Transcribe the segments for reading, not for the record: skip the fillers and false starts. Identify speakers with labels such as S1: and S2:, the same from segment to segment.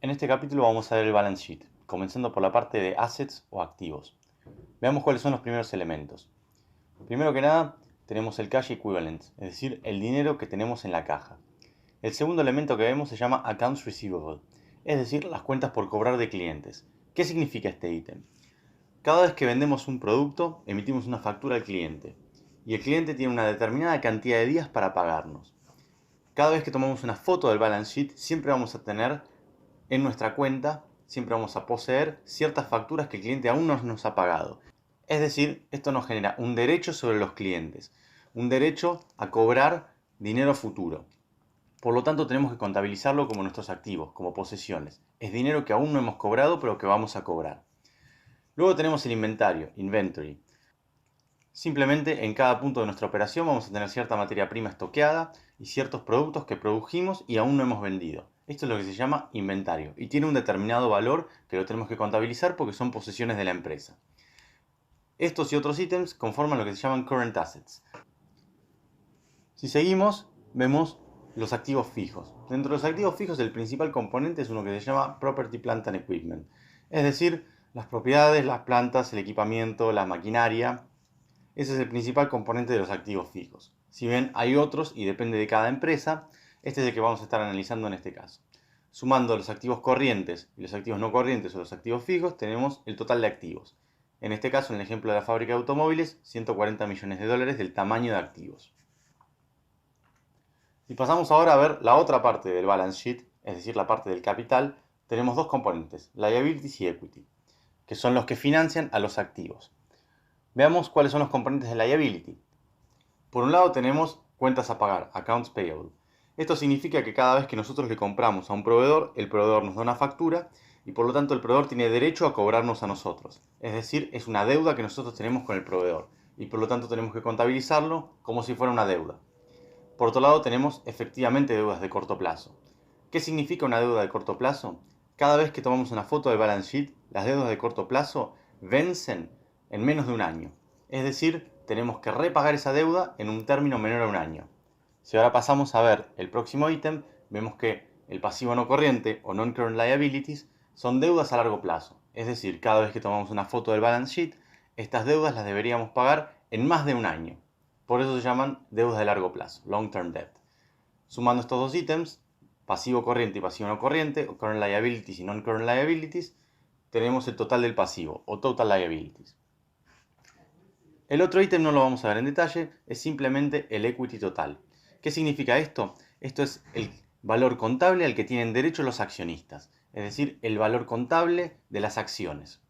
S1: En este capítulo vamos a ver el balance sheet, comenzando por la parte de assets o activos. Veamos cuáles son los primeros elementos. Primero que nada, tenemos el cash equivalent, es decir, el dinero que tenemos en la caja. El segundo elemento que vemos se llama accounts receivable, es decir, las cuentas por cobrar de clientes. ¿Qué significa este ítem? Cada vez que vendemos un producto, emitimos una factura al cliente, y el cliente tiene una determinada cantidad de días para pagarnos. Cada vez que tomamos una foto del balance sheet, siempre vamos a tener en nuestra cuenta, siempre vamos a poseer ciertas facturas que el cliente aún no nos ha pagado. Es decir, esto nos genera un derecho sobre los clientes, un derecho a cobrar dinero futuro. Por lo tanto, tenemos que contabilizarlo como nuestros activos, como posesiones. Es dinero que aún no hemos cobrado, pero que vamos a cobrar. Luego tenemos el inventario, inventory. Simplemente en cada punto de nuestra operación vamos a tener cierta materia prima estoqueada y ciertos productos que produjimos y aún no hemos vendido. Esto es lo que se llama inventario y tiene un determinado valor que lo tenemos que contabilizar porque son posesiones de la empresa. Estos y otros ítems conforman lo que se llaman current assets. Si seguimos, vemos los activos fijos. Dentro de los activos fijos el principal componente es uno que se llama Property, Plant and Equipment. Es decir, las propiedades, las plantas, el equipamiento, la maquinaria. Ese es el principal componente de los activos fijos. Si bien hay otros y depende de cada empresa, este es el que vamos a estar analizando en este caso. Sumando los activos corrientes y los activos no corrientes o los activos fijos, tenemos el total de activos. En este caso, en el ejemplo de la fábrica de automóviles, 140 millones de dólares del tamaño de activos. Si pasamos ahora a ver la otra parte del balance sheet, es decir, la parte del capital, tenemos dos componentes, liabilities y equity, que son los que financian a los activos. Veamos cuáles son los componentes de liability. Por un lado tenemos cuentas a pagar, accounts payable. Esto significa que cada vez que nosotros le compramos a un proveedor, el proveedor nos da una factura y por lo tanto el proveedor tiene derecho a cobrarnos a nosotros. Es decir, es una deuda que nosotros tenemos con el proveedor y por lo tanto tenemos que contabilizarlo como si fuera una deuda. Por otro lado tenemos efectivamente deudas de corto plazo. ¿Qué significa una deuda de corto plazo? Cada vez que tomamos una foto del balance sheet, las deudas de corto plazo vencen en menos de un año. Es decir, tenemos que repagar esa deuda en un término menor a un año. Si ahora pasamos a ver el próximo ítem, vemos que el pasivo no corriente o non-current liabilities son deudas a largo plazo. Es decir, cada vez que tomamos una foto del balance sheet, estas deudas las deberíamos pagar en más de un año. Por eso se llaman deudas de largo plazo, long-term debt. Sumando estos dos ítems, pasivo corriente y pasivo no corriente, o current liabilities y non-current liabilities, tenemos el total del pasivo, o total liabilities. El otro ítem no lo vamos a ver en detalle, es simplemente el equity total. ¿Qué significa esto? Esto es el valor contable al que tienen derecho los accionistas, es decir, el valor contable de las acciones.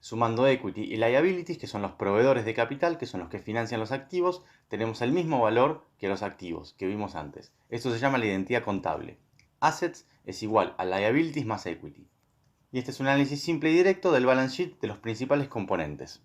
S1: Sumando equity y liabilities, que son los proveedores de capital, que son los que financian los activos, tenemos el mismo valor que los activos que vimos antes. Esto se llama la identidad contable. Assets es igual a liabilities más equity. Y este es un análisis simple y directo del balance sheet de los principales componentes.